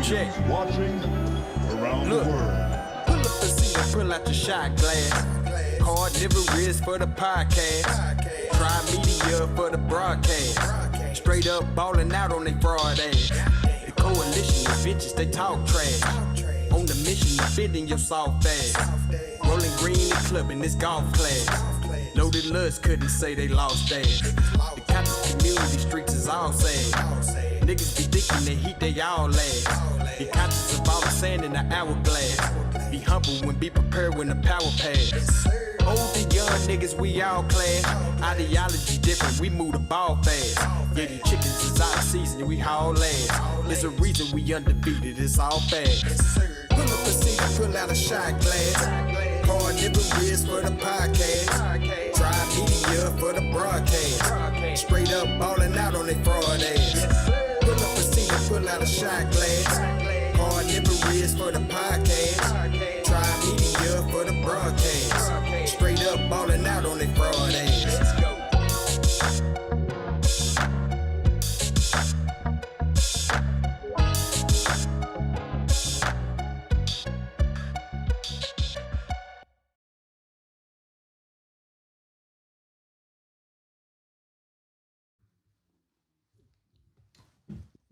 Check. Watching around Look. the world. Pull up the seat and pull out your shot glass. Carnivorous for the podcast. Try media for the broadcast. Straight up ballin' out on they fraud ass. The coalition of bitches, they talk trash. On the mission to fit in your soft ass. Rolling green and clubbing this golf class. Loaded Lutz couldn't say they lost ass. The conscious community streets is all sad. Niggas be thinking they heat, they all last. Be conscious of all the sand in the hourglass. Be humble when be prepared when the power pass. Old and young niggas, we all class. Ideology different, we move the ball fast. Yeah, these chickens is out of season, we haul ass. There's a reason we undefeated, it's all fast. Pull up a seat and pull out a shot glass. Carnivorous for the podcast. Try media for the broadcast. Straight up ballin' out on they fraud ass. Pull up a seat and pull out a shot glass. Carnivorous for the podcast. Try media for the broadcast. Straight up ballin' out on they fraud ass.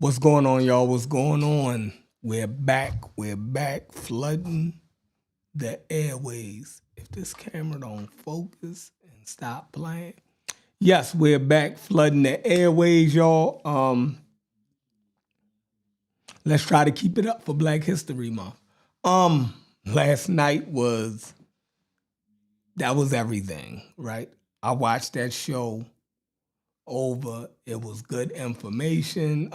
What's going on, y'all? What's going on? We're back, flooding the airways. If this camera don't focus and stop playing. Yes, we're back, flooding the airways, y'all. Let's try to keep it up for Black History Month. Last night was everything, right? I watched that show over. It was good information.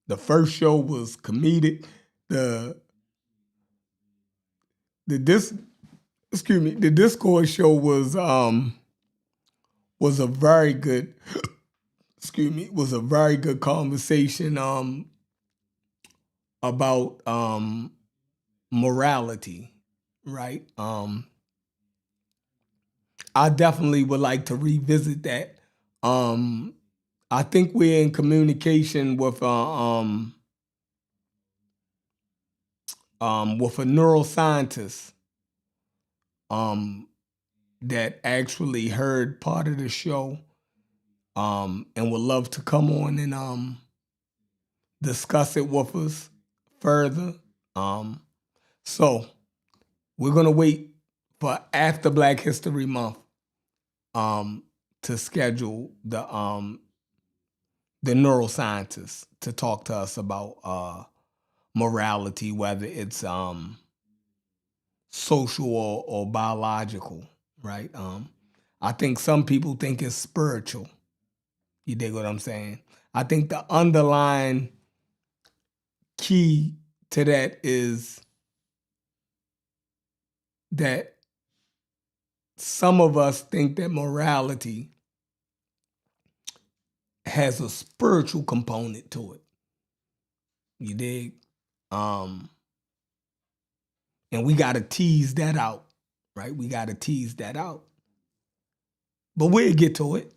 The first show was comedic. The Discord show was a very good conversation about morality, right? I definitely would like to revisit that. I think we're in communication with a neuroscientist that actually heard part of the show and would love to come on and discuss it with us further. So we're gonna wait for after Black History Month to schedule the neuroscientist to talk to us about morality, whether it's social or biological, right? I think some people think it's spiritual. You dig what I'm saying? I think the underlying key to that is that some of us think that morality has a spiritual component to it. You dig? And we got to tease that out, right? We got to tease that out. But we'll get to it.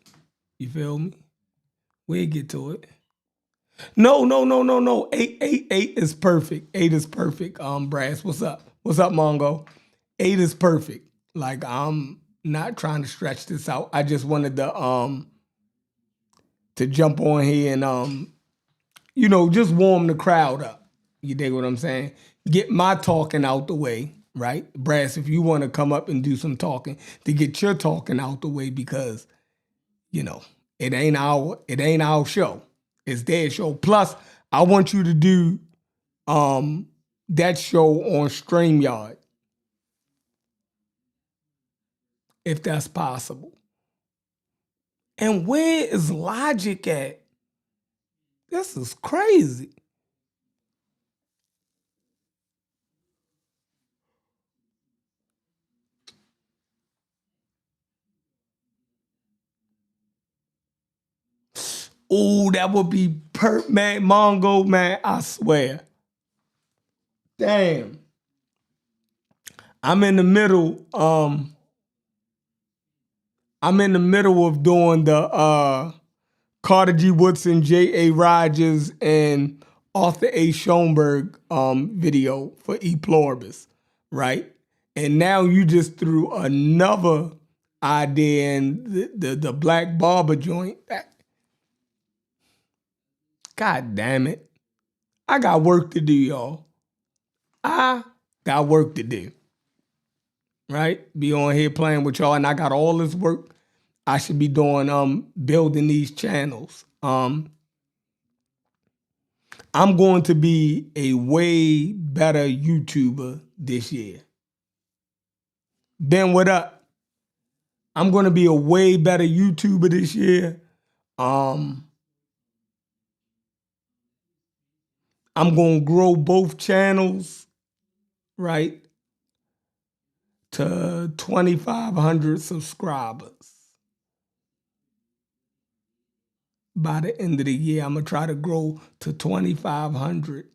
You feel me? We'll get to it. No. 8 is perfect. 8 is perfect. Brass, what's up? What's up, Mongo? 8 is perfect. Like, I'm not trying to stretch this out. I just wanted to jump on here and just warm the crowd up. You dig what I'm saying? Get my talking out the way, right? Brass, if you want to come up and do some talking, to get your talking out the way, because it ain't our show. It's their show. Plus, I want you to do that show on StreamYard, if that's possible. And where is Logic at? This is crazy. Oh, that would be man, Mongo, man, I swear. Damn. I'm in the middle of doing the Carter G. Woodson, J.A. Rogers, and Arthur A. Schoenberg video for E Pluribus, right? And now you just threw another idea in the Black Barber joint. God damn it. I got work to do, y'all. I got work to do. Right? Be on here playing with y'all, and I got all this work I should be doing building these channels. I'm going to be a way better YouTuber this year. Ben, what up? I'm going to be a way better YouTuber this year. I'm going to grow both channels, right, to 2,500 subscribers. By the end of the year, I'm going to try to grow to 2,500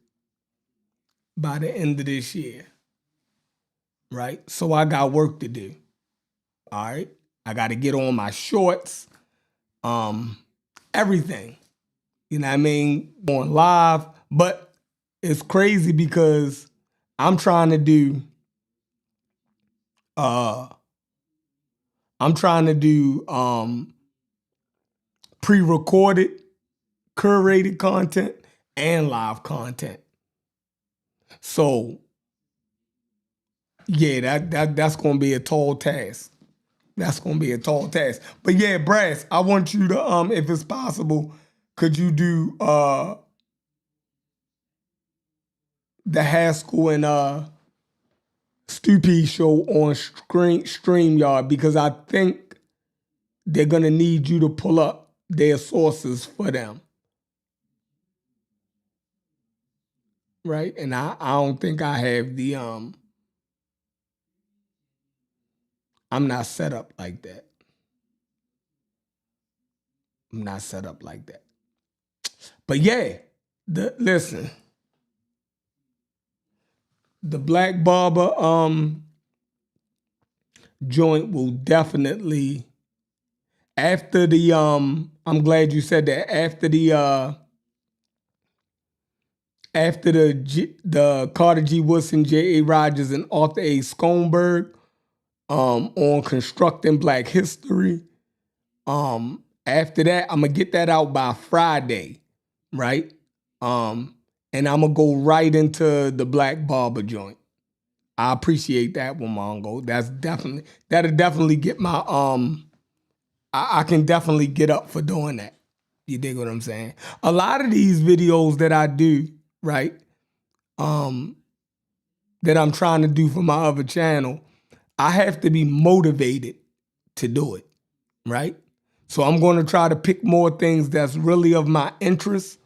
by the end of this year, right? So I got work to do, all right? I got to get on my shorts, everything, you know what I mean? Going live, but it's crazy because I'm trying to do, pre-recorded, curated content, and live content. So, yeah, that's going to be a tall task. That's going to be a tall task. But yeah, Brass, I want you to, if it's possible, could you do the Haskell and Stupid show on StreamYard, because I think they're going to need you to pull up their sources for them. Right? And I don't think I have the, I'm not set up like that. I'm not set up like that. But yeah, listen. The Black Barber joint will definitely, after the I'm glad you said that, after the Carter G. Woodson, J.A. Rogers, and Arthur A. Schoenberg on constructing Black history. After that, I'm gonna get that out by Friday, right? And I'm gonna go right into the Black Barber joint. I appreciate that one, Mongo. That'll definitely get my I can definitely get up for doing that. You dig what I'm saying? A lot of these videos that I do, right, that I'm trying to do for my other channel, I have to be motivated to do it, right? So I'm going to try to pick more things that's really of my interest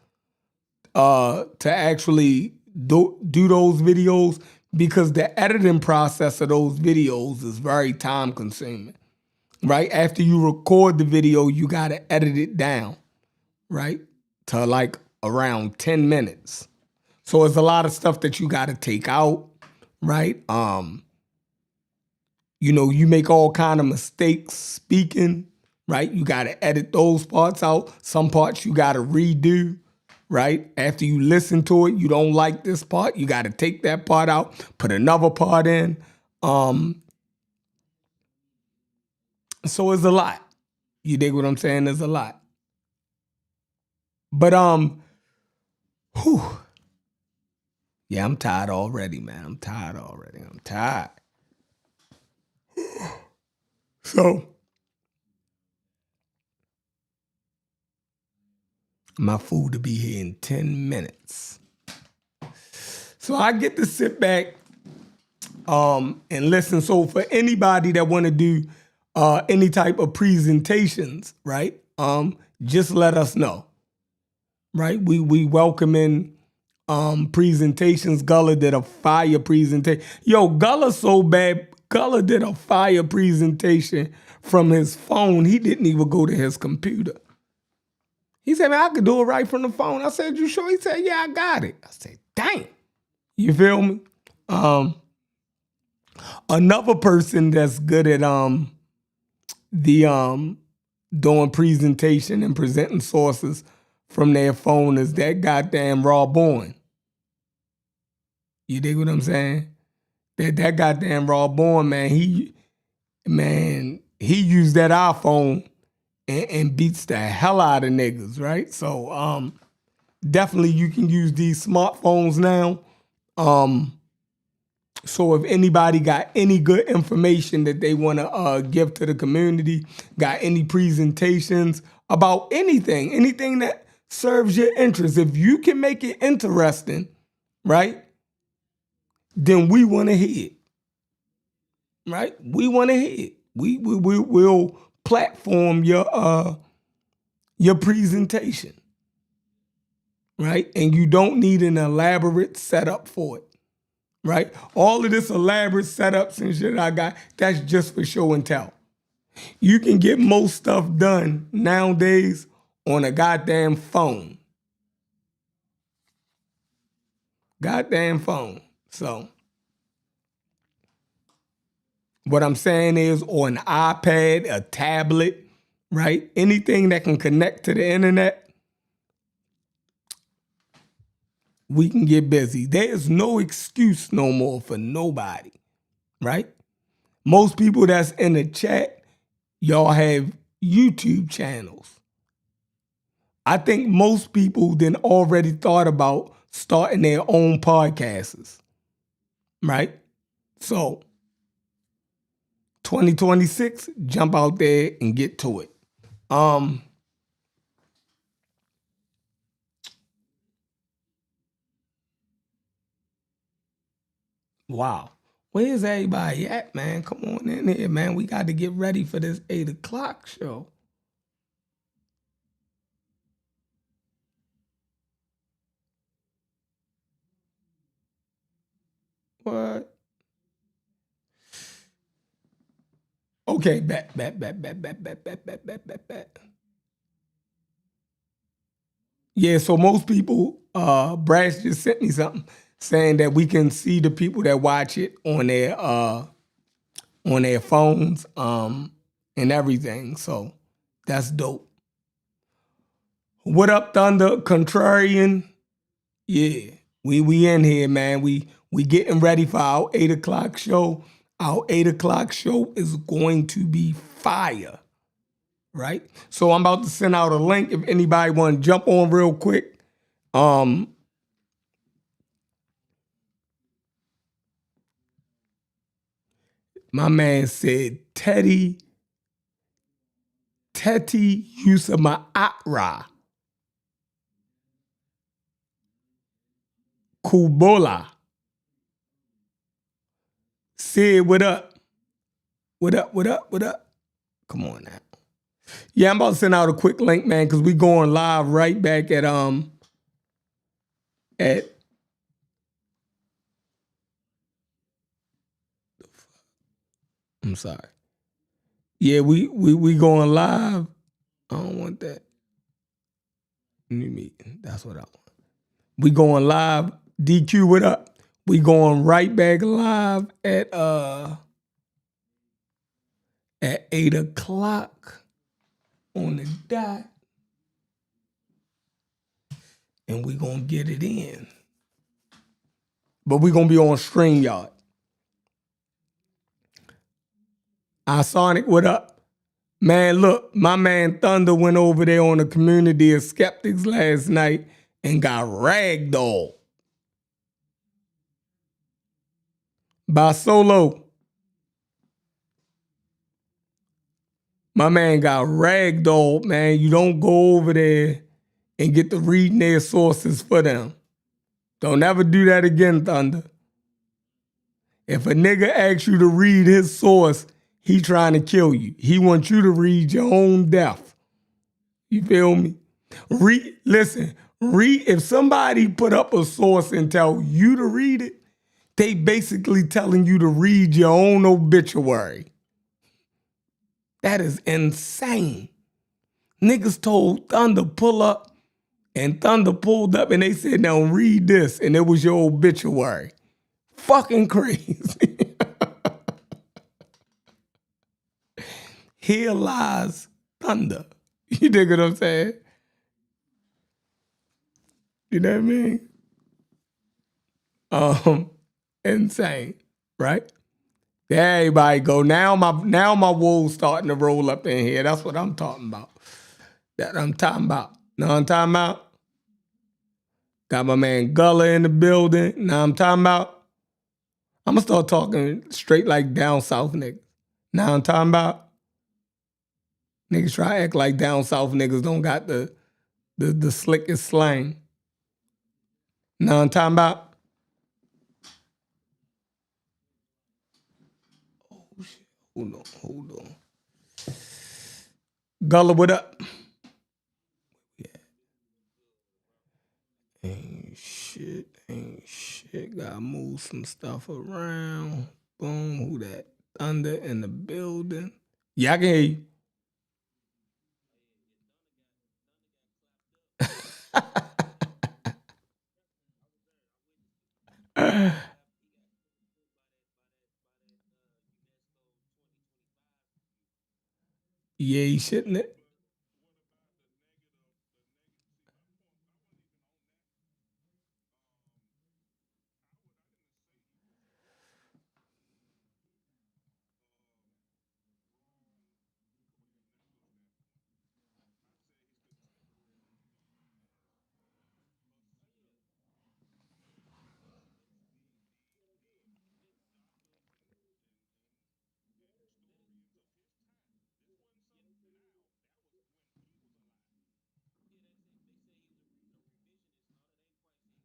to actually do those videos, because the editing process of those videos is very time consuming. Right? After you record the video, you got to edit it down, right? To like around 10 minutes. So it's a lot of stuff that you got to take out, right? You know, you make all kind of mistakes speaking, right? You got to edit those parts out. Some parts you got to redo, right? After you listen to it, you don't like this part, you got to take that part out, put another part in. So it's a lot. You dig what I'm saying? There's a lot. But yeah, I'm tired already, man. I'm tired. So my food will be here in 10 minutes. So I get to sit back and listen. So for anybody that want to do any type of presentations, right? Just let us know, right? We welcome in presentations. Gullah did a fire presentation. Yo, Gullah so bad. Gullah did a fire presentation from his phone. He didn't even go to his computer. He said, man, I could do it right from the phone. I said, you sure? He said, yeah, I got it. I said, dang. You feel me? Another person that's good at the doing presentation and presenting sources from their phone is that goddamn Raw Born. You dig what I'm saying? That goddamn Raw Born, man, he used that iPhone and beats the hell out of niggas, right? So definitely you can use these smartphones now. So if anybody got any good information that they want to give to the community, got any presentations about anything that serves your interest, if you can make it interesting, right, then we want to hear it, right? We want to hear it. We'll platform your presentation, right? And you don't need an elaborate setup for it. Right? All of this elaborate setups and shit I got, that's just for show and tell. You can get most stuff done nowadays on a goddamn phone. Goddamn phone. So, what I'm saying is, or an iPad, a tablet, right? Anything that can connect to the internet, we can get busy. There's no excuse no more for nobody, right? Most people that's in the chat, y'all have YouTube channels. I think most people then already thought about starting their own podcasts, right? So, 2026, jump out there and get to it. Wow. Where's everybody at, man? Come on in here, man. We got to get ready for this 8 o'clock show. What? Okay, bet. Yeah, so most people, Brash just sent me something saying that we can see the people that watch it on their phones, and everything. So that's dope. What up, Thunder? Contrarian? Yeah, we in here, man. We getting ready for our 8 o'clock show. Our 8 o'clock show is going to be fire, right? So I'm about to send out a link if anybody want to jump on real quick. My man said Teti Yusama'atra Kubola. Sid, what up? What up? Come on now. Yeah, I'm about to send out a quick link, man, because we going live right back at I'm sorry. Yeah, we going live. I don't want that. New meeting. That's what I want. We going live. DQ, what up? We going right back live at 8 o'clock on the dot. And we gonna get it in. But we gonna be on StreamYard. Sonic, what up? Man, look, my man Thunder went over there on the community of skeptics last night and got ragdolled by Solo. My man got ragdolled, man. You don't go over there and get to reading their sources for them. Don't ever do that again, Thunder. If a nigga asks you to read his source, he trying to kill you. He wants you to read your own death. You feel me? Listen, if somebody put up a source and tell you to read it, they basically telling you to read your own obituary. That is insane. Niggas told Thunder pull up, and Thunder pulled up and they said, now read this, and it was your obituary. Fucking crazy. Here lies thunder. You dig what I'm saying? You know what I mean? Insane, right? There everybody go. Now my wolves starting to roll up in here. That's what I'm talking about. That I'm talking about. Know what I'm talking about? Got my man Gullah in the building. Now I'm talking about. I'm gonna start talking straight like down south niggas. Now I'm talking about. Niggas try to act like down south niggas don't got the slickest slang. Now I'm talking about. Oh shit! Hold on. Gullah, what up? Ain't shit. Gotta move some stuff around. Boom. Who that? Thunder in the building. Yeah, I can hear you. Yeah, he shouldn't it.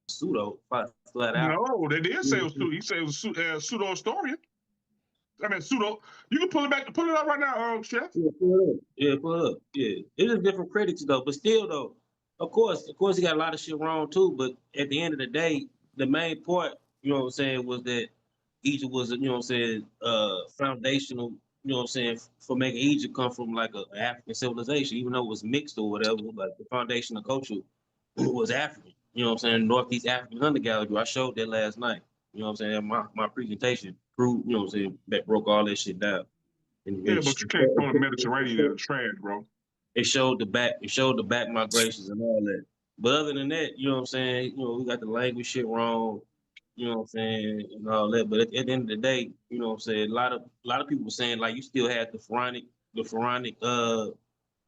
Pseudo, flat out. No, they did say it was pseudo. He said it was pseudo historian. I mean, pseudo. You can pull it up right now, Chef. Yeah, pull it up. Yeah, it's just different critics though, but still though, of course, he got a lot of shit wrong too. But at the end of the day, the main point, you know what I'm saying, was that Egypt was, you know what I'm saying, foundational, you know what I'm saying, for making Egypt come from like a African civilization, even though it was mixed or whatever. Like the foundation of culture was African. You know what I'm saying, Northeast African hunter gatherer. I showed that last night. You know what I'm saying, my presentation proved, you know what I'm saying, that broke all that shit down. Yeah, but you can't throw the Mediterranean in the trash, bro. It showed the back migrations and all that. But other than that, you know what I'm saying, you know, we got the language shit wrong, you know what I'm saying, and all that. But at the end of the day, you know what I'm saying, a lot of people were saying like you still had the pharaonic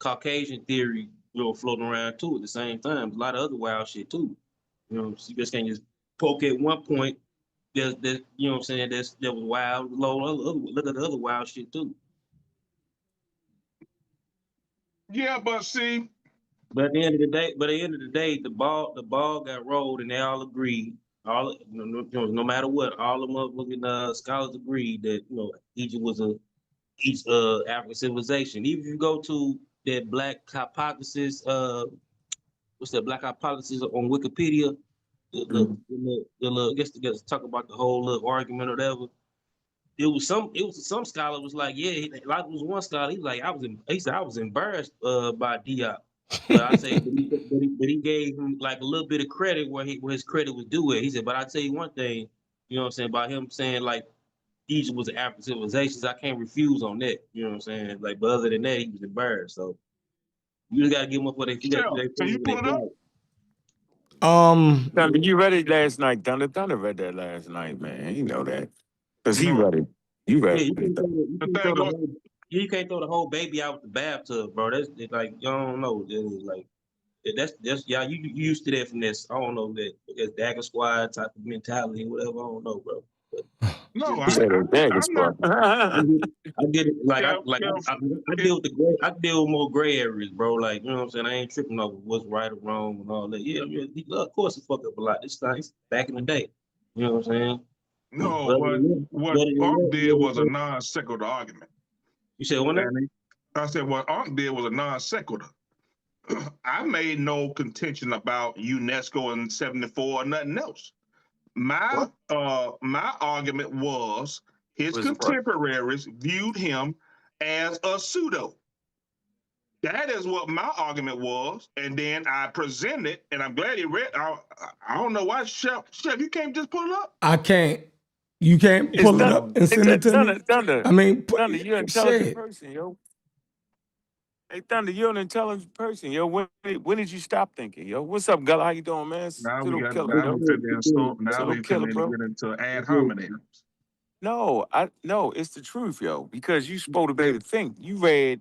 Caucasian theory, you know, floating around too at the same time. A lot of other wild shit too. You know, so you just can't just poke at one point. There's you know what I'm saying, that was wild, look at the other wild shit too. Yeah, but see. But at the end of the day, the ball got rolled, and they all agreed. No matter what, all the motherfucking scholars agreed that, you know, Egypt was each African civilization. Even if you go to that black hypothesis, what's that black hypothesis on Wikipedia? I guess to talk about the whole little argument or whatever. It was some scholar was like, yeah, like was one scholar, he said I was embarrassed by Diop. But I say, but he gave him like a little bit of credit where his credit was due at. He said, but I tell you one thing, you know what I'm saying, about him saying like Egypt was an African civilization, I can't refuse on that. You know what I'm saying? Like, but other than that, he was embarrassed. So you just gotta give him up for they. Can you pull it up? Thunder, you read it last night. Thunder read that last night, man. You know that. Because he read it. You read it. You can't throw the whole baby out with the bathtub, bro. That's like, you don't know. Like that's y'all. You used to that from this. I don't know that Dagger Squad type of mentality, whatever. I don't know, bro. But, no, I get it. Like I deal with I deal with more gray areas, bro. Like, you know what I'm saying. I ain't tripping over what's right or wrong and all that. Yeah, of course he fucked up a lot. This back in the day. You know what I'm saying. No, what Unc did was a non sequitur argument. You said what? I said what Unc did was a non sequitur. I made no contention about UNESCO in '74 or nothing else. My argument was his contemporaries viewed him as a pseudo. That is what my argument was, and then I presented, and I'm glad he read. I don't know why, Chef, you can't just pull it up. I can't. You can't pull it up and send it to me. Thunder. I mean, Thunder, you're an intelligent person, yo. Hey, Thunder, you're an intelligent person, yo. When did you stop thinking, yo? What's up, Gullah? How you doing, man? Now we Pseudo got killer, now yo. we finna install now Pseudo we killer, finna bro. get into ad hominem. No, it's the truth, yo. Because you supposed to be able to think. You read,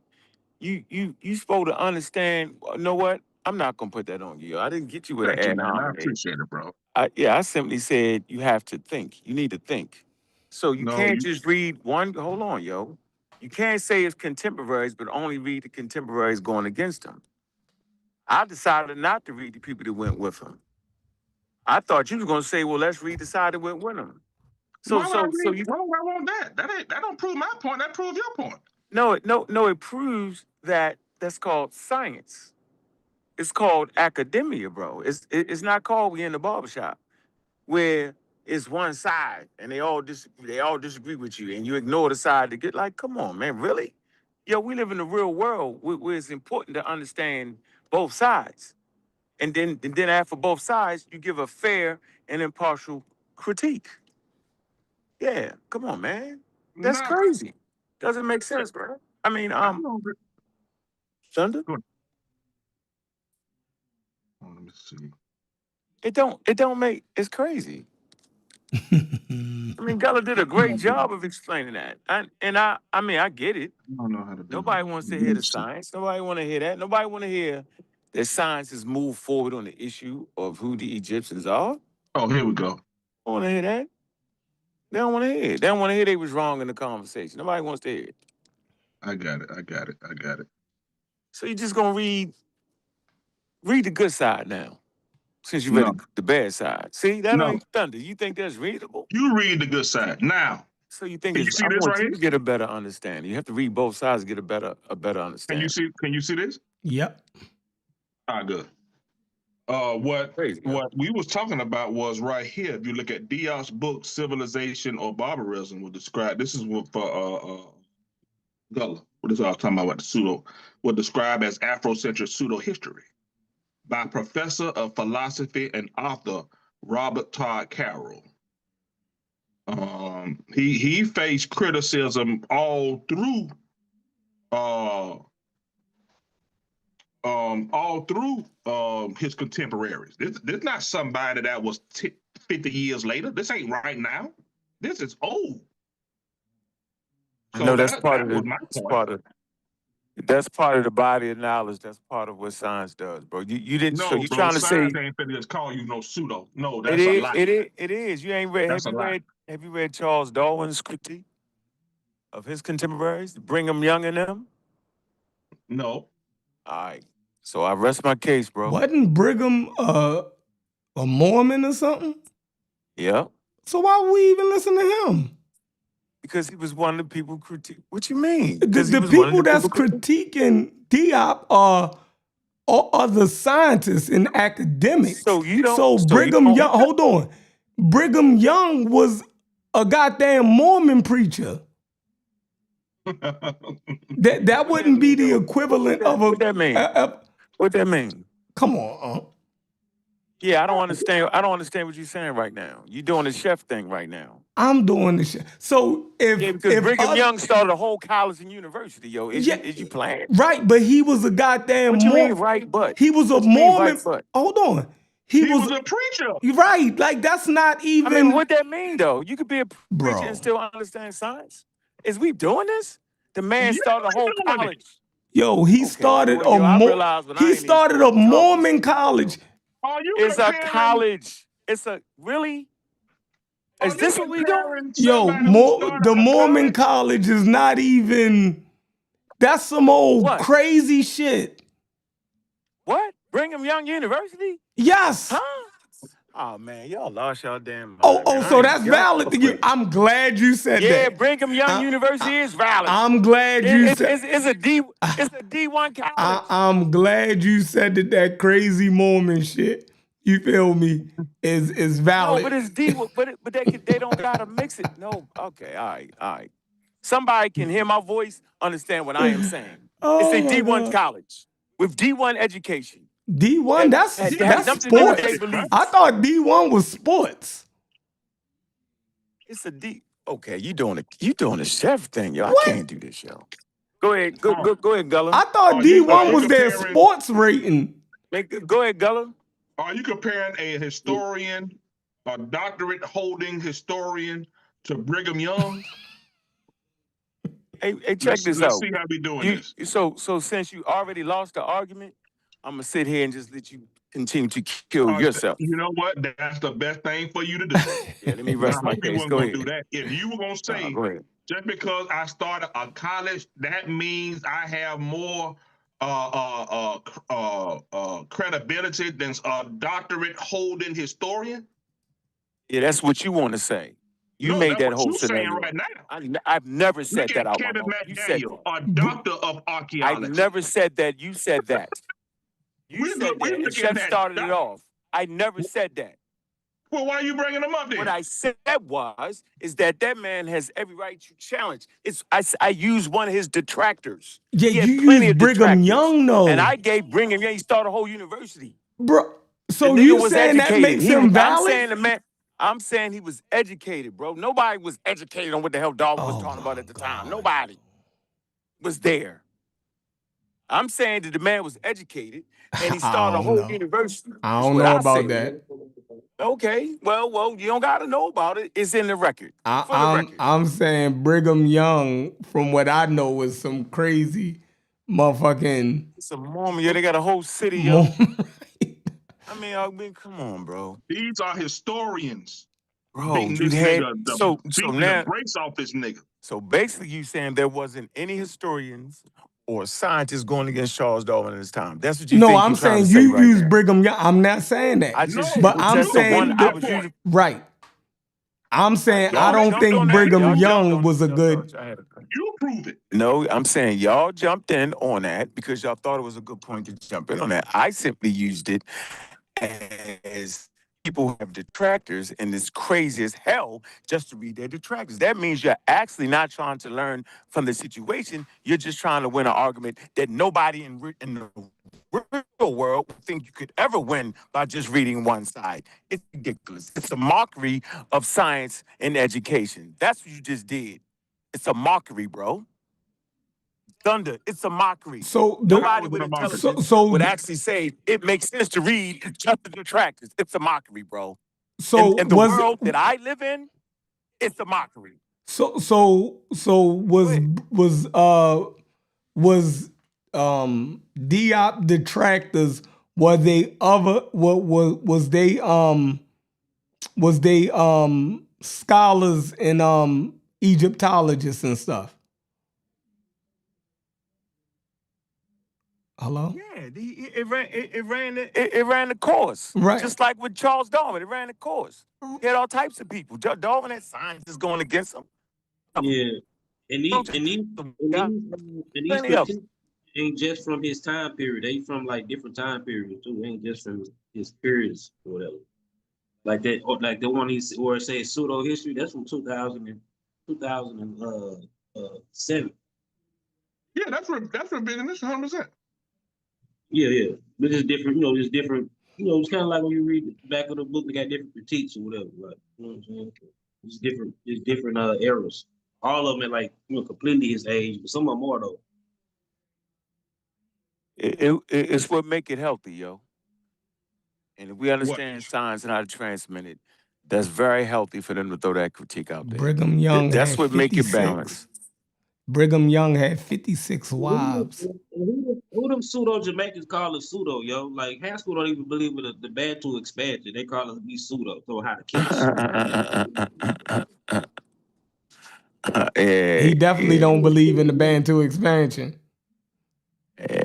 you supposed to understand. You know what? I'm not gonna put that on you, yo. I didn't get you with Thank you, an ad man. I hominem. appreciate it, bro. I simply said you have to think. You need to think. So you No, can't just read one. Hold on, yo. You can't say it's contemporaries, but only read the contemporaries going against them. I decided not to read the people that went with him. I thought you was gonna say, well, let's read the side that went with him. why would I want that? That don't prove my point. That proves your point. No, it proves that that's called science. It's called academia, bro. It's not called we in the barbershop where it's one side and they all disagree with you and you ignore the side to get like, come on, man, really? Yo, we live in the real world where it's important to understand both sides. And then after both sides, you give a fair and impartial critique. Yeah, come on, man. That's Nah, crazy. Doesn't make sense, bro. I mean, I don't agree. Thunder? Go ahead. Oh, let me see. It don't make it's crazy. I mean, Gullah did a great job of explaining that. I mean, I get it. I don't know how to do Nobody that. wants to hear the science. Nobody want to hear that. Nobody want to hear that science has moved forward on the issue of who the Egyptians are. Oh, here we go. Don't want to hear that. They don't want to hear it. They don't want to hear they was wrong in the conversation. Nobody wants to hear it. I got it. So you're just gonna read the good side now, since you read No. the bad side. See, that No. ain't Thunder. You think that's readable? You read the good side. Now, So you think Can you it's, see I this want right you here? to get a better understanding. You have to read both sides to get a better can understanding. you see this? Yep. Good. What Crazy, huh? what we was talking about was right here. If you look at Diop's book, Civilization or Barbarism, will describe. This is what for Gullah. What is I was talking about the pseudo? Will describe as Afrocentric pseudo history by Professor of Philosophy and author Robert Todd Carroll. He faced criticism all through his contemporaries. This not somebody that was 50 years later. This ain't right now. This is old. I know that's that part of was the my that's point. part of the body of knowledge. That's part of what science does, bro. You didn't. So No, you bro, trying to say science ain't finna just call you no pseudo. No, it that's a is? lie. It is. You ain't read. That's a lie. Have you read Charles Darwin's critique of his contemporaries, Brigham Young and them? No. All right. So I rest my case, bro. Wasn't Brigham a Mormon or something? Yeah. So why would we even listen to him? Because he was one of the people critique. What you mean? The people that's critiquing Diop are the scientists and academics. So you don't. So Brigham Young, hold on. Brigham Young was a goddamn Mormon preacher. That wouldn't be the equivalent of a. What that mean? What that mean? Come on. Yeah, I don't understand. I don't understand what you're saying right now. You're doing the chef thing right now. I'm doing the shit. So because Brigham Young started a whole college and university, yo. Is you playing? Right, but he was a goddamn. What you mean, right? But he was a Mormon. Right, hold on. He was a preacher. Right, like that's not even. I mean, what that mean though? You could be a preacher and still understand science. Is we doing this? The man started a whole college. Yo, he started a Mormon college. It's a college. It's a really. Is this what we doing? Yo, the Mormon college is not even. That's some old crazy shit. What? Brigham Young University? Yes. Huh? Oh man, y'all lost y'all damn mind. Oh, so that's valid to you. I'm glad you said that. Yeah, Brigham Young University is valid. I'm glad you said it's a D1 college. I'm glad you said that crazy Mormon shit. You feel me? Is valid. No, but it's D. But they don't gotta mix it. No. Okay. All right. Somebody can hear my voice, understand what I am saying. It's a D1 college with D1 education. D1, that's sports. I thought D1 was sports. It's a D. Okay, you doing a chef thing, yo. I can't do this, yo. Go ahead. Go ahead, Gullah. I thought Are you D1 was their comparing- sports rating. Go ahead, Gullah. Are you comparing a historian, a doctorate holding historian, to Brigham Young? Hey, check Let's this out. see how we doing this. So since you already lost the argument, I'm gonna sit here and just let you continue to kill yourself. You know what? That's the best thing for you to do. Yeah, let me rest my I hope you case. weren't Go gonna ahead. do that. If you were gonna say Go ahead. just because I started a college, that means I have more credibility than a doctorate holding historian. Yeah, that's what you want to say. You No, made that's that what whole you're saying scenario. right now. I've never said Look that at out my Kenneth mouth. You said McDaniel, a doctor of I archaeology. never said that. You said that. You We're said good- we're that. And looking Chef at started it that. off. I never said that. Well, why are you bringing them up then? What I said is that man has every right to challenge. I used one of his detractors. Yeah, He had you plenty used of Brigham detractors. Young, though. And I gave Brigham Young. He started a whole university. Bro, so The nigga you was saying that educated. makes him valid? I'm saying he was educated, bro. Nobody was educated on what the hell Darwin was talking about at the time. Nobody was there. I'm saying that the man was educated and he started a whole university. I That's don't what know I about said. that. Okay, well, you don't gotta know about it. It's in the record. For the record. I'm saying Brigham Young, from what I know, was some crazy motherfucking. It's a moment. Yeah, they got a whole city, yo. I mean, come on, bro. These are historians. Bro, beating you this had nigga, so now the brakes off this nigga. So basically, you saying there wasn't any historians or scientists going against Charles Darwin at this time. That's what you think. No, I'm saying you you right use now. Brigham Young. I'm not saying that. But I'm saying right. I'm saying I don't think Brigham Young was a good. You prove it. No, I'm saying y'all jumped in on that because y'all thought it was a good point to jump in on that. I simply used it as people have detractors, and it's crazy as hell just to read their detractors. That means you're actually not trying to learn from the situation. You're just trying to win an argument that nobody in the real world would think you could ever win by just reading one side. It's ridiculous. It's a mockery of science and education. That's what you just did. It's a mockery, bro. Thunder, it's a mockery. So nobody with intelligence would actually say it makes sense to read just the detractors. It's a mockery, bro. So in the world that I live in, it's a mockery. So was Diop detractors? Were they other? Was they scholars and Egyptologists and stuff? Hello? Yeah, it ran the course. Right. Just like with Charles Darwin, it ran the course. He had all types of people. Darwin had scientists going against him. Yeah. And these ain't just from his time period. They from like different time periods too. They ain't just from his periods or whatever. Like that, or like the one where it says pseudo history, that's from 2007. Yeah, that's revisionist 100%. Yeah. But it's different, it's different. It's kind of like when you read the back of the book, they got different critiques or whatever. Like, you know what I'm saying? It's different eras. All of them are like, completely his age, but some are more though. It's what make it healthy, yo. And if we understand science and how to transmit it, that's very healthy for them to throw that critique out there. Brigham Young. That's what make it balanced. Brigham Young had 56 wives. Who them pseudo Jamaicans call it pseudo, yo? Like Haskell don't even believe in the Bantu expansion. They call it be pseudo. So how to kill He definitely don't believe in the Bantu expansion.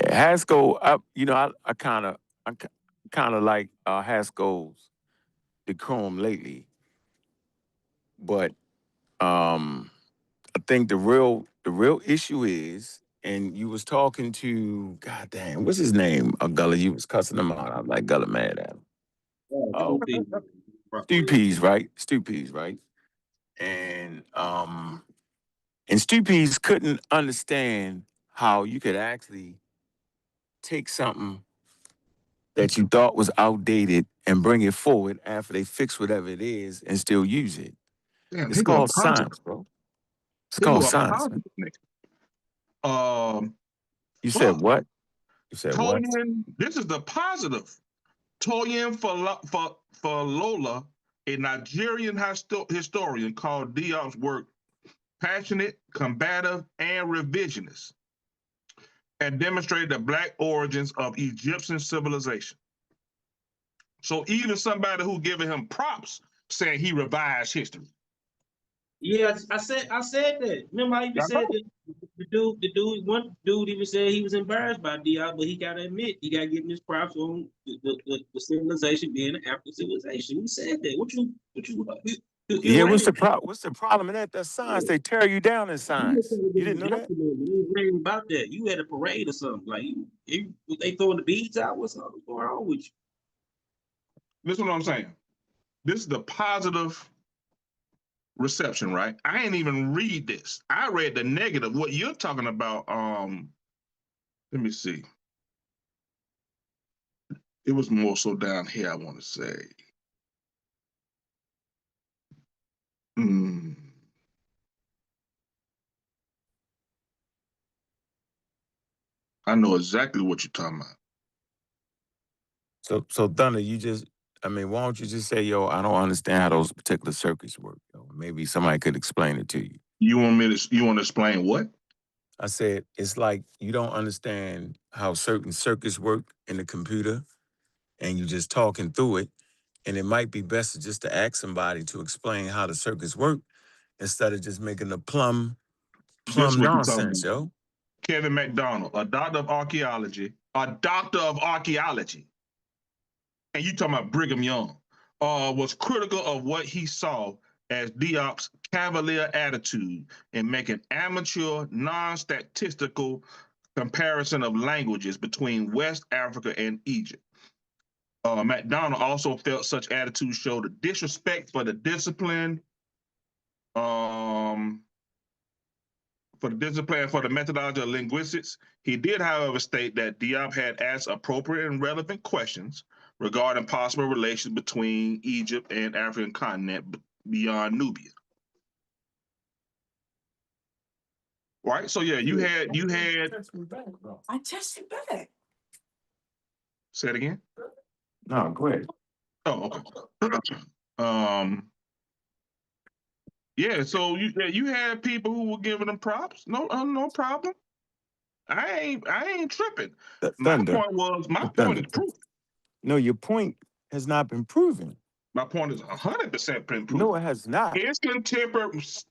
Haskell, I kind of like Haskell's decorum lately, but I think the real issue is, and you was talking to, goddamn, what's his name? Gullah, you was cussing him out. I'm like, Gullah mad at him. Stu Pease, right? And Stu Pease couldn't understand how you could actually take something that you thought was outdated and bring it forward after they fix whatever it is and still use it. Damn, it's called science, bro. It's called science. You said Fuck. what? You said what? Toyin, this is the positive. Toyin Falola, a Nigerian historian, called Diop's work passionate, combative, and revisionist, and demonstrated the Black origins of Egyptian civilization. So even somebody who giving him props saying he revised history. Yeah, I said that. Remember, I even said that one dude even said he was embarrassed by Diop, but he gotta admit, he gotta give him his props on the civilization being an African civilization. He said that. Yeah, what's the problem in that? That's science. They tear you down in science. You didn't know that? You ain't about that. You had a parade or something. Like they throwing the beads out. What's going on with you? This is what I'm saying. This is the positive reception, right? I ain't even read this. I read the negative. What you're talking about, let me see. It was more so down here, I want to say. I know exactly what you're talking about. So Thunder, why don't you just say, yo, I don't understand how those particular circuits work. Yo. Maybe somebody could explain it to you. You want to explain what? I said, it's like you don't understand how certain circuits work in the computer and you just talking through it. And it might be best just to ask somebody to explain how the circuits work instead of just making the plum nonsense, yo. Kevin McDonald, a doctor of archaeology. And you talking about Brigham Young, was critical of what he saw as Diop's cavalier attitude in making amateur, non-statistical comparison of languages between West Africa and Egypt. McDonald also felt such attitudes showed a disrespect for the discipline, for the methodology of linguistics. He did, however, state that Diop had asked appropriate and relevant questions regarding possible relations between Egypt and African continent beyond Nubia. Right? So yeah, you had I tested back. Say it again? No, go ahead. Oh, okay. Yeah, so you had people who were giving them props. No problem. I ain't tripping. My point is proven. No, your point has not been proven. My point is 100% been proven. No, it has not. His contemporaries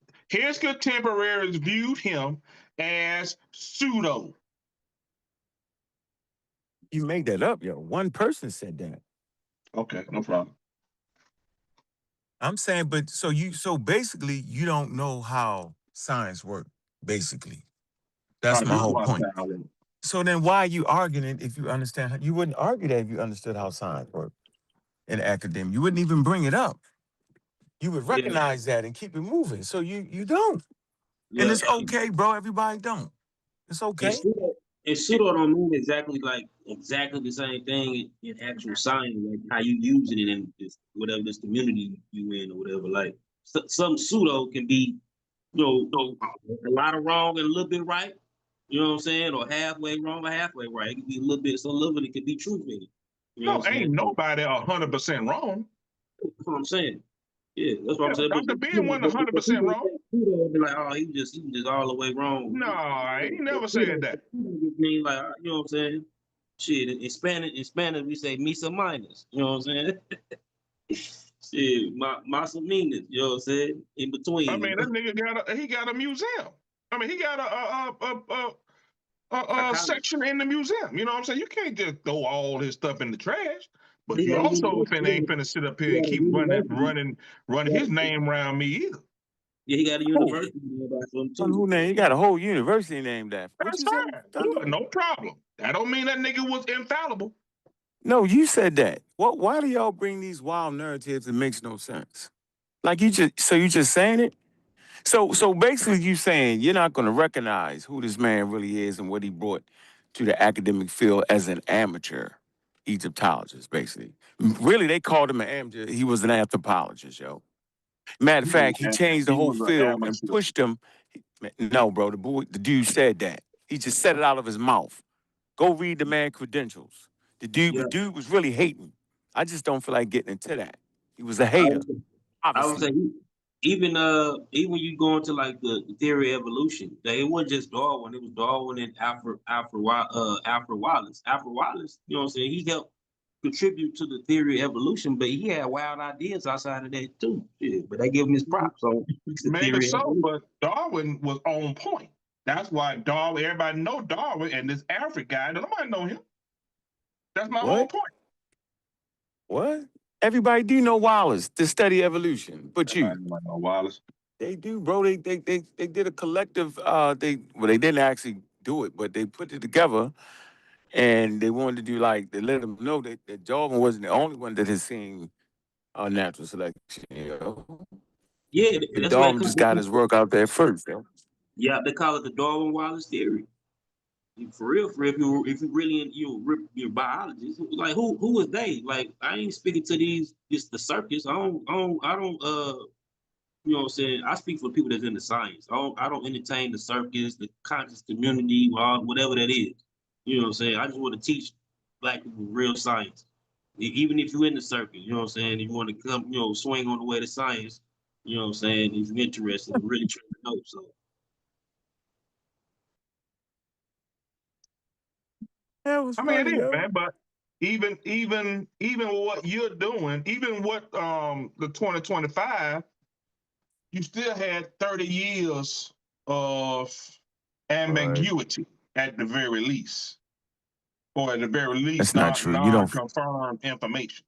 viewed him as pseudo. You made that up, yo. One person said that. Okay, no problem. I'm saying, but so basically, you don't know how science works. Basically, that's my whole point. So then, why are you arguing it if you understand? You wouldn't argue that if you understood how science works in academia. You wouldn't even bring it up. You would recognize that and keep it moving. So you don't, and it's okay, bro. Everybody don't. It's okay. And pseudo don't mean exactly the same thing in actual science, like how you using it in whatever this community you in or whatever. Like some pseudo can be, a lot of wrong and a little bit right. You know what I'm saying? Or halfway wrong or halfway right. It could be a little bit, so a little bit it could be truth in it. No, ain't nobody 100% wrong. That's what I'm saying. Yeah, that's what I'm saying. Dr. Ben wasn't 100% wrong. Be like, oh, he was just all the way wrong. No, I ain't never said that. Mean like, you know what I'm saying? Shit, in Spanish we say misa minus. You know what I'm saying? Shit, masa minus. You know what I'm saying? In between. I mean, that nigga got a museum. I mean, he got a section in the museum. You know what I'm saying? You can't just throw all his stuff in the trash. But you also ain't finna sit up here and keep running his name around me either. Yeah, he got a university name. He got a whole university named after. That's fine. No problem. That don't mean that nigga was infallible. No, you said that. Why do y'all bring these wild narratives that makes no sense? Like you just saying it? So basically you saying you're not gonna recognize who this man really is and what he brought to the academic field as an amateur Egyptologist, basically. Really, they called him an amateur. He was an anthropologist, yo. Matter of fact, he changed the whole field and pushed him. No, bro, the dude said that. He just said it out of his mouth. Go read the man credentials. The Yeah, dude was really hating. I just don't feel like getting into that. He was a I hater, would, I would obviously. say even when you go into like the theory of evolution, that it wasn't just Darwin. It was Darwin and Alfred Wallace. Alfred Wallace, you know what I'm saying? He helped contribute to the theory of evolution, but he had wild ideas outside of that too. Yeah, but they give him his props. So it's the Maybe theory of so, evolution. but Darwin was on point. That's why Darwin, everybody know Darwin and this Alfred guy, nobody know him. That's my whole What? point. What? Everybody do know Wallace, the study evolution, but you. Everybody know Wallace. They do, bro. They did a collective. They didn't actually do it, but they put it together, and they wanted to do like they let them know that Darwin wasn't the only one that has seen natural selection. You know? Yeah, And that's what Darwin just got his work out there first. You know? yeah, they call it the Darwin Wallace theory. For real, if you really in your biologist, like who was they? Like I ain't speaking to just the circus. I don't you know what I'm saying? I speak for people that's in the science. I don't entertain the circus, the conscious community, whatever that is. You know what I'm saying? I just want to teach black people real science. Even if you're in the circus, you know what I'm saying? If you want to come, swing on the way to science, you know what I'm saying? If you're interested, really trying to know. So That was I mean, it funny, is, yo. man. But even what you're doing, even what the 2025, you still had 30 years of ambiguity at the very least, or at the very least, That's not not true. You don't. non-confirmed information.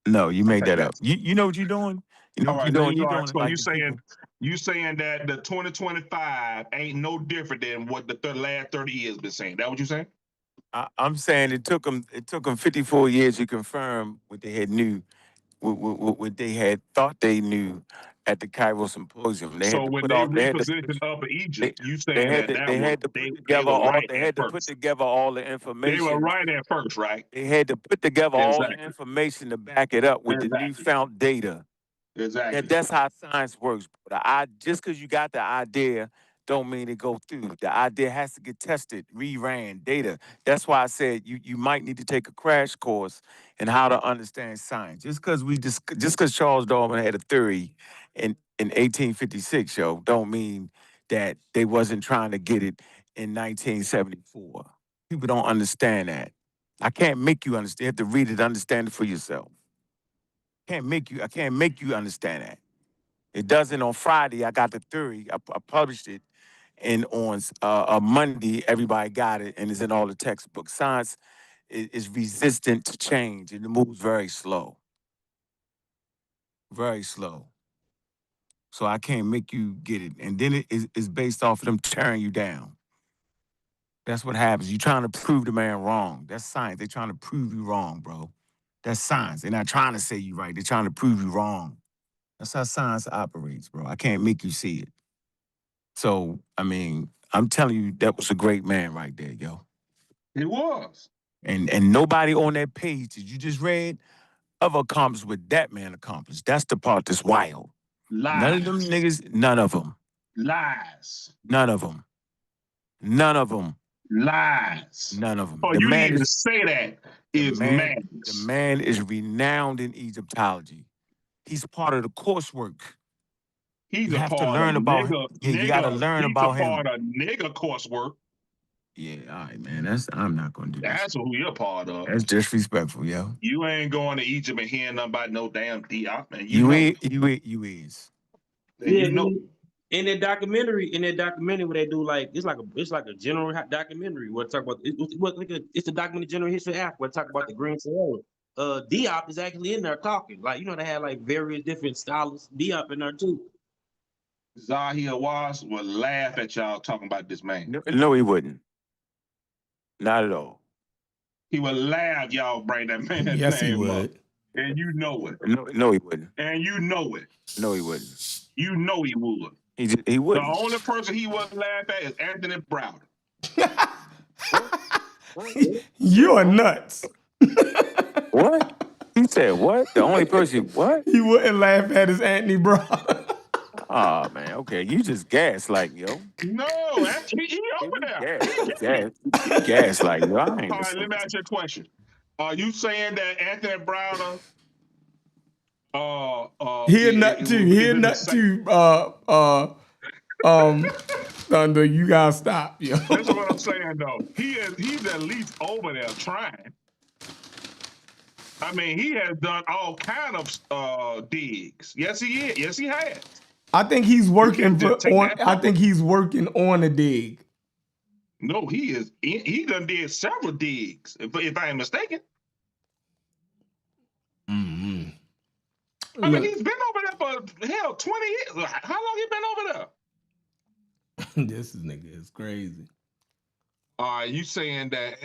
No, you I made think that up. that's You know what you're doing? You know all what right. you're Then doing? You're all right. doing it So like the people. you saying that the 2025 ain't no different than what the last 30 years been saying. That what you saying? I'm saying it took them 54 years to confirm what they had knew, what they had thought they knew at the Cairo Symposium. They had So to when put they all repositioned Upper they, Egypt, you saying that they was had to put they together were all right they at had to put first. together all the They were information. right at first, right? They had to put together all the Exactly. information to back it up with the Exactly. newfound data. Exactly. That's how science works. Just because you got the idea, don't mean it go through. The idea has to get tested, reran, data. That's why I said you might need to take a crash course in how to understand science. Just because Charles Darwin had a theory in 1856, yo, don't mean that they wasn't trying to get it in 1974. People don't understand that. I can't make you understand. You have to read it, understand it for yourself. I can't make you understand that. It doesn't on Friday. I got the theory. I published it, and on a Monday, everybody got it, and it's in all the textbooks. Science is resistant to change, and it moves very slow, very slow. So I can't make you get it, and then it's based off of them tearing you down. That's what happens. You're trying to prove the man wrong. That's science. They're trying to prove you wrong, bro. That's science. They're not trying to say you right. They're trying to prove you wrong. That's how science operates, bro. I can't make you see it. So, I mean, I'm telling you, that was a great man right there, yo. It was. And nobody on that page that you just read ever accomplished what that man accomplished. That's the part that's wild. None of them Lies. niggas, none of them. Lies. None of them. None of them. Lies. None of them. For The you to man even is say that the is man. The madness. man is renowned in Egyptology. He's part of the coursework. He's You a have to part of learn about him. Yeah, you got to learn he's a about him. part of nigga coursework. Yeah, all right, man. I'm not gonna do this. That's who you're part of. That's disrespectful, yo. You ain't going to Egypt and hearing nothing about no damn Diop, man. You know. is. And yeah, you know. in that documentary, where they do like it's like a general documentary where it talk about it's a documentary general history of Africa where it talk about the Green Sahara. Diop is actually in there talking. Like they had like various different stylists. Diop in there too. Zahir Waz would laugh at y'all talking about this man. No, he wouldn't. Not at all. He would laugh y'all bring that man's Yes, he name up. would. And you know it. No, he wouldn't. And you know it. No, he wouldn't. You know he would. He The wouldn't. only person he wouldn't laugh at is Anthony Browder. You're nuts. What? He said what? The only person what? He wouldn't laugh at his Anthony Brown. Oh man, okay. You just gaslight, yo. No, actually, he over there. You gaslight, yo. I ain't All right, listening. let me ask you a question. Are you saying that Anthony Browner He a nut too. He a nut too. Thunder, you gotta stop, yo. That's what I'm saying, though. He's at least over there trying. I mean, he has done all kind of digs. Yes, he is. Yes, he has. I think he's working just take that I think he's working on a dig. No, he is. He done did several digs, if I am mistaken. Mm-hmm. I mean, he's been over there for hell 20 years. How long he been over there? This nigga is crazy. Are you saying that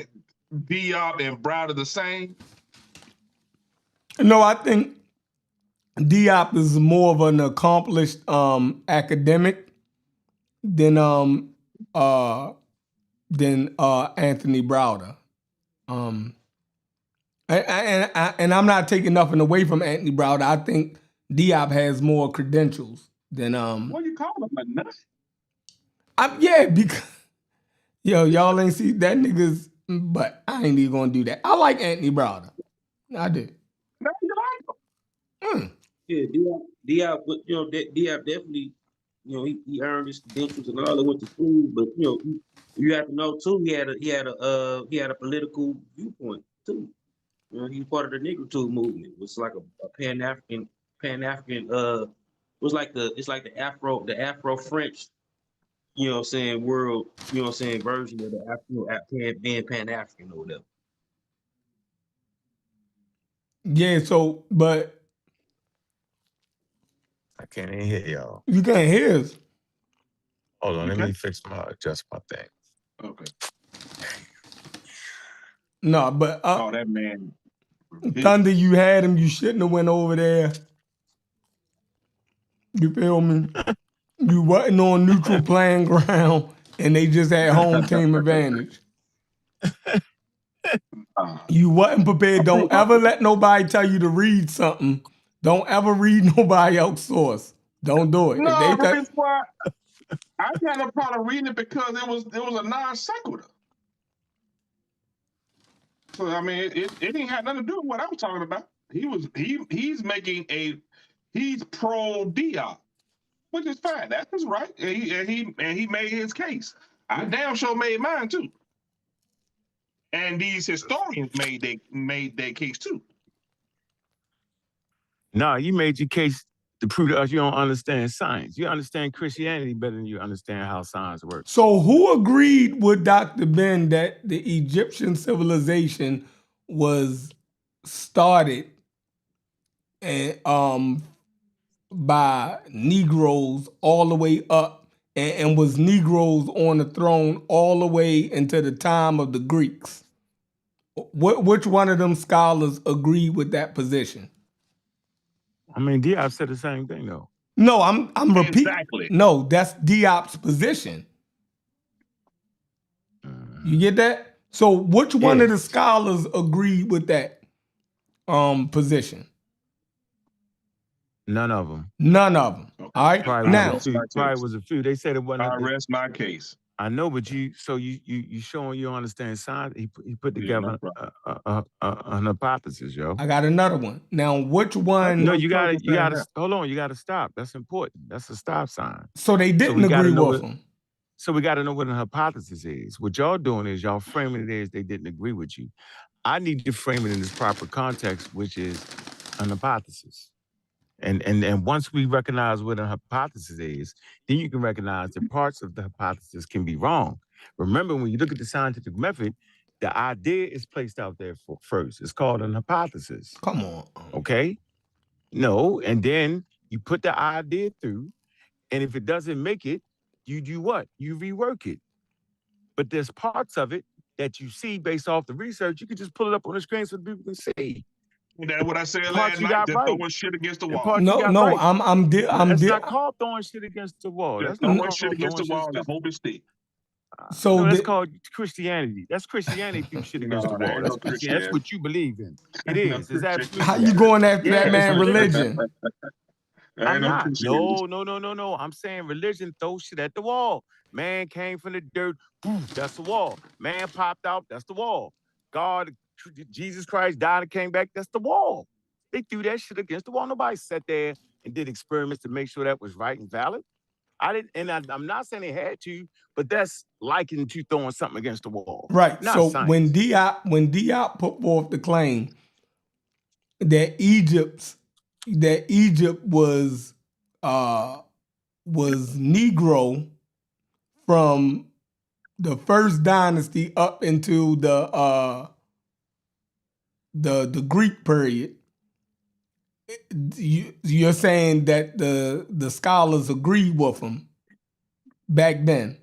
Diop and Browder the same? No, I think Diop is more of an accomplished academic than Anthony Browder. And I'm not taking nothing away from Anthony Browder. I think Diop has more credentials than What you call him, a nut? yeah, because y'all ain't see that nigga's, but I ain't even gonna do that. I like Anthony Browder. I do. No, you like him. Yeah, Diop, but Diop definitely, he earned his credentials and all that, went to school, but you have to know too, he had a political viewpoint too. He was part of the Negritude movement. It was like a Pan-African, it's like the Afro French, world, version of the being Pan-African or whatever. Yeah, so but I can't even hear y'all. you can't hear us. Hold on, let Okay. me adjust my thing. Okay. No, but Oh, that man. Thunder, you had him. You shouldn't have went over there. You feel me? You wasn't on neutral playing ground, and they just had home team advantage. You wasn't prepared. Don't ever let nobody tell you to read something. Don't ever read nobody else's source. Don't do it. No, If they that's why I had a problem reading it because it was a non sequitur. So I mean, it didn't have nothing to do with what I was talking about. He's pro Diop, which is fine. That's his right, and he made his case. I damn sure made mine too. And these historians made their case too. No, you made your case to prove to us you don't understand science. You understand Christianity better than you understand how science works. So who agreed with Dr. Ben that the Egyptian civilization was started and by Negroes all the way up and was Negroes on the throne all the way into the time of the Greeks? Which one of them scholars agreed with that position? I mean, Diop said the same thing though. No, I'm repeating. Exactly. No, that's Diop's position. You get that? So which one of the scholars agreed with that position? None of them. None of them. Okay. All right. Probably Now, was a few. They said it wasn't. I rest my case. I know, but you showing you don't understand science. He put together an hypothesis, yo. I got another one. Now, which one? No, you gotta hold on. You gotta stop. That's important. That's a stop sign. So they didn't agree with them. So we got to know what an hypothesis is. What y'all doing is y'all framing it as they didn't agree with you. I need to frame it in its proper context, which is an hypothesis. And once we recognize what a hypothesis is, then you can recognize that parts of the hypothesis can be wrong. Remember, when you look at the scientific method, the idea is placed out there first. It's called an hypothesis. Come on. Okay? No, and then you put the idea through, and if it doesn't make it, you do what? You rework it. But there's parts of it that you see based off the research. You can just pull it up on the screen so people can see. That's what I said last night. Just throwing shit against the wall. No, I'm It's not called throwing shit against the wall. Just throwing shit against the wall and hope it stick. So no, that's called Christianity. That's Christianity through shit against the wall. That's what you believe in. It is. It's absolutely. How you going after that man religion? Ain't no not. two cities. No. I'm saying religion throws shit at the wall. Man came from the dirt. Poof, that's the wall. Man popped out. That's the wall. God, Jesus Christ died and came back. That's the wall. They threw that shit against the wall. Nobody sat there and did experiments to make sure that was right and valid. I didn't, and I'm not saying they had to, but that's likened to throwing something against the wall. Right. Not So science. when Diop put forth the claim that Egypt was Negro from the first dynasty up into the Greek period, you're saying that the scholars agreed with him back then.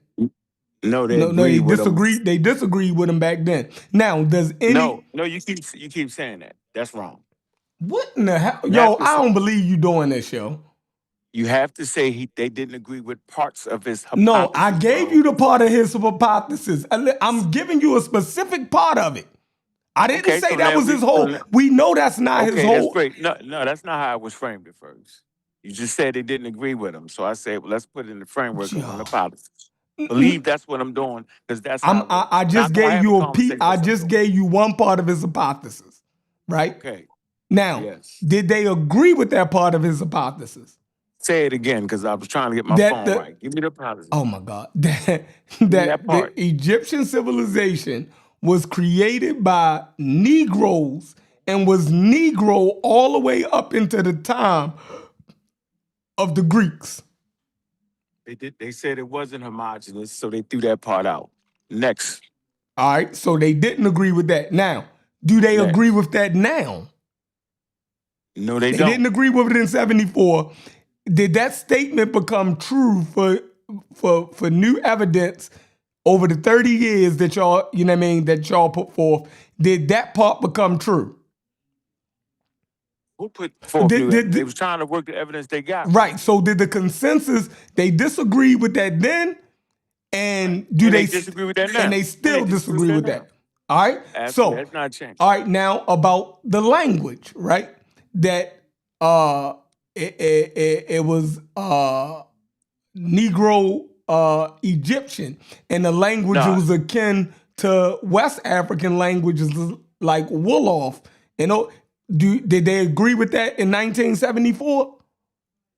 No, they No, agreed with him. They disagreed with him back then. Now, does any No, you keep saying that. That's wrong. what in the hell? You Yo, have to I say- don't believe you doing this, yo. You have to say they didn't agree with parts of his hypothesis. No, I gave bro. you the part of his hypothesis. I'm giving you a specific part of it. I didn't Okay, say so that now was we- his whole. so now- We know that's not his Okay, whole. that's great. No, that's not how it was framed at first. You just said they didn't agree with him. So I said, well, let's put it in the framework of Yo. an hypothesis. Believe that's what I'm doing, because that's how I just gave you I just gave you one part of his hypothesis, right? Okay. Now, Yes. did they agree with that part of his hypothesis? Say it again, because I was trying to get my That phone the- right. Give me the hypothesis. Oh my God. That that part. the Egyptian civilization was created by Negroes and was Negro all the way up into the time of the Greeks. They said it wasn't homogenous, so they threw that part out. Next. All right. So they didn't agree with that. Now, do they Next. agree with that now? No, they They don't. didn't agree with it in 74. Did that statement become true for new evidence over the 30 years that y'all, you know what I mean, that y'all put forth? Did that part become true? Who put forth Did- new did- evidence? They was trying to work the evidence they got. Right. So did the consensus, they disagreed with that then? And do And they, they disagree with that now. And they still And they disagree with that. All right. Absolutely, So that's not changed. all right, now about the language, right? That it was Negro Egyptian, and the language Nah. was akin to West African languages like Wolof. You know, did they agree with that in 1974?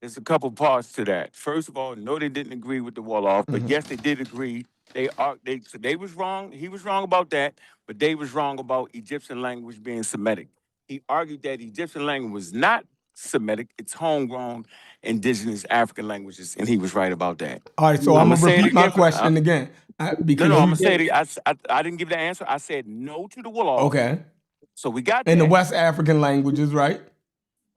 There's a couple parts to that. First of all, no, they didn't agree with the Wolof, but yes, they did agree. They was wrong. He was wrong about that, but they was wrong about Egyptian language being Semitic. He argued that Egyptian language was not Semitic; it's homegrown, indigenous African languages, and he was right about that. All right, so I'm I'ma gonna say it repeat my again. question again because No, you I'm gonna say did- it. I didn't give the answer. I said no to the Wolof. okay. So we got In the that. West African languages, right?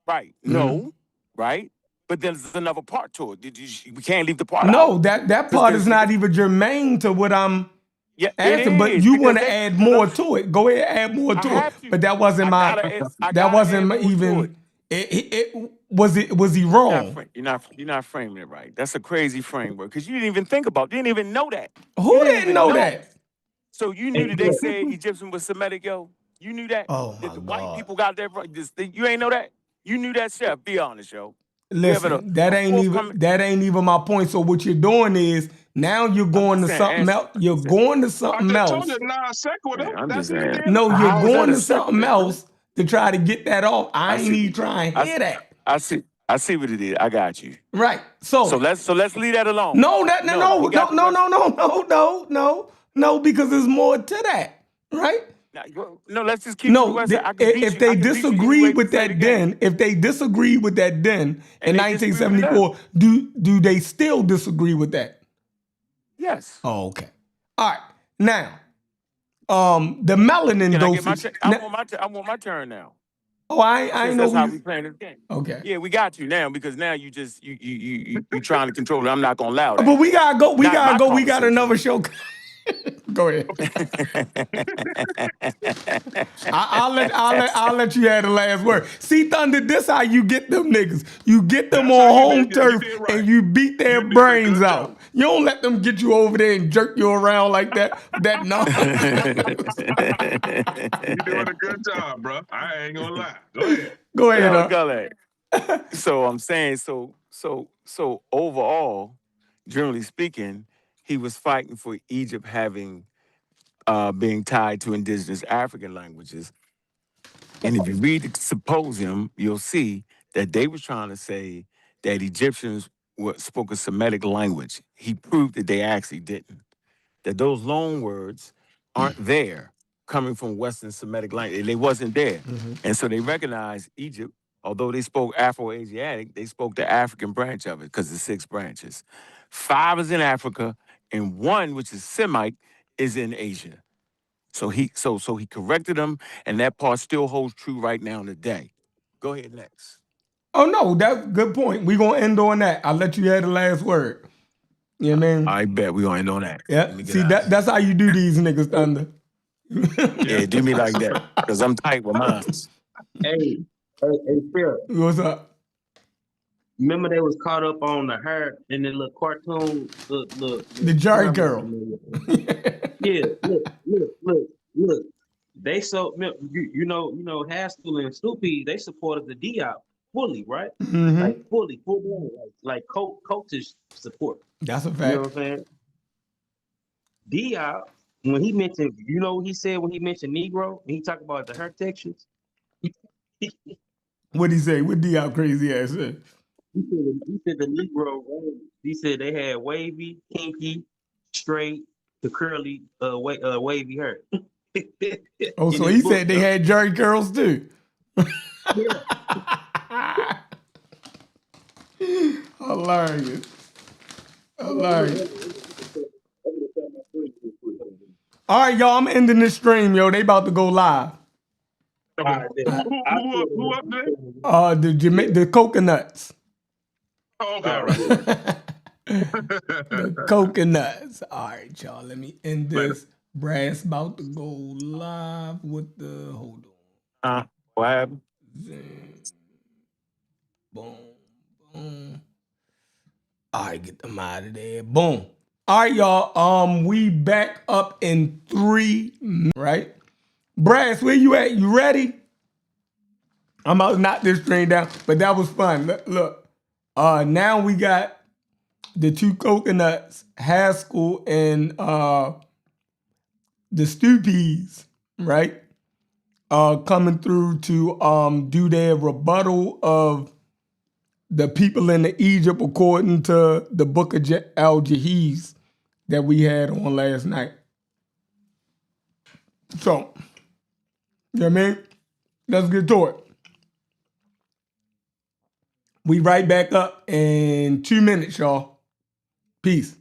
Right. Mm-hmm. No. Right. But there's another part to it. We can't leave the part No, out. that part is not even germane to what I'm Yeah, asking, but is, you because want to they- add more to it. Go ahead, add more I to have it. to. But that wasn't I that gotta wasn't add more to even. it. Was he wrong? You're not framing it right. That's a crazy framework because you didn't even think about. You didn't even know that. Who You didn't even know that? So you knew that they said Egyptian was Semitic, yo. You knew that. Oh, that my the God. white people got that right. You ain't know that. You knew that, Chef. Be honest, yo. Listen, that ain't even my point. So what you're doing is now you're going to just saying, something else. You're going to I something just else. told you non sequitur. Man, I'm That's just it. saying. No, How you're is that going a to something secular? else to try to get that off. I ain't see. even trying to hear that. I see what it is. I got you. Right. So let's leave that alone. No, because there's more to that, right? No, let's just keep No, it. I can beat if you. I they can beat you disagree anyway with to play that the game. then, if they disagree with that then in And they disagree with 1974, do they still disagree with that? Yes. Oh, okay. All right. Now, the melanin Can I get my dosage. turn? I want my turn now. Oh, I ain't Since know that's how who we playing this game. Okay. Yeah, we got you now because now you just you trying to control it. I'm not gonna allow that. But we gotta go. We Not gotta my go. We got conversation. another show. Go ahead. I'll let you have the last word. See, Thunder, this how you get them niggas. You get them That's how on you home did- you turf did right. and you beat their You did a brains good out. job. You don't let them get you over there and jerk you around like that. That no. You're doing a good job, bro. I ain't gonna lie. Go ahead. Go ahead. Yo, Gully. So I'm saying, so overall, generally speaking, he was fighting for Egypt having being tied to indigenous African languages. And if you read the symposium, you'll see that they were trying to say that Egyptians spoke a Semitic language. He proved that they actually didn't. That those loan words aren't there coming from Western Semitic language. They wasn't there. And so they recognized Egypt, although they spoke Afro-Asiatic, they spoke the African branch of it because the 6 branches. 5 is in Africa, and 1, which is Semite, is in Asia. So he corrected them, and that part still holds true right now today. Go ahead next. Oh no, that's a good point. We gonna end on that. I'll let you have the last word. You know what I mean? I bet we gonna end on that. Yeah. Let me get See, out. that's how you do these niggas, Thunder. Yeah, do me like that, because I'm tight with mine. Hey, Phil, What's up? remember they was caught up on the hair in the little cartoon, The Jerry girl. Yeah, look. They you know, Haskell and Snoopy, they supported the Diop fully, right? Mhm. Like fully, full blown, like coaches support. That's a You know fact. what I'm saying? Diop, when he mentioned, you know what he said when he mentioned Negro, and he talked about the hair textures. What'd he say? What D out crazy ass said? He said the Negro, he said they had wavy, kinky, straight, to curly, wavy hair. Oh, In so his he book, said they though. had Jerry curls too. Hilarious. Hilarious. All right, y'all. I'm ending this stream, yo. They about to go live. Okay. Who up there? The coconuts. Oh, okay, all right. The coconuts. All right, y'all. Let me end Later. this. Brass about to go live with the. Hold on. What happened? Boom. Boom. All right, get them out of there. Boom. All right, y'all. We back up in 3 minutes, right? Brass, where you at? You ready? I'm about to knock this string down, but that was fun. Look. Now we got the 2 coconuts, Haskell and the Stoopies, right? Coming through to do their rebuttal of the people in the Egypt according to the book of Al-Jahiz that we had on last night. So, you know what I mean? Let's get to it. We right back up in 2 minutes, y'all. Peace.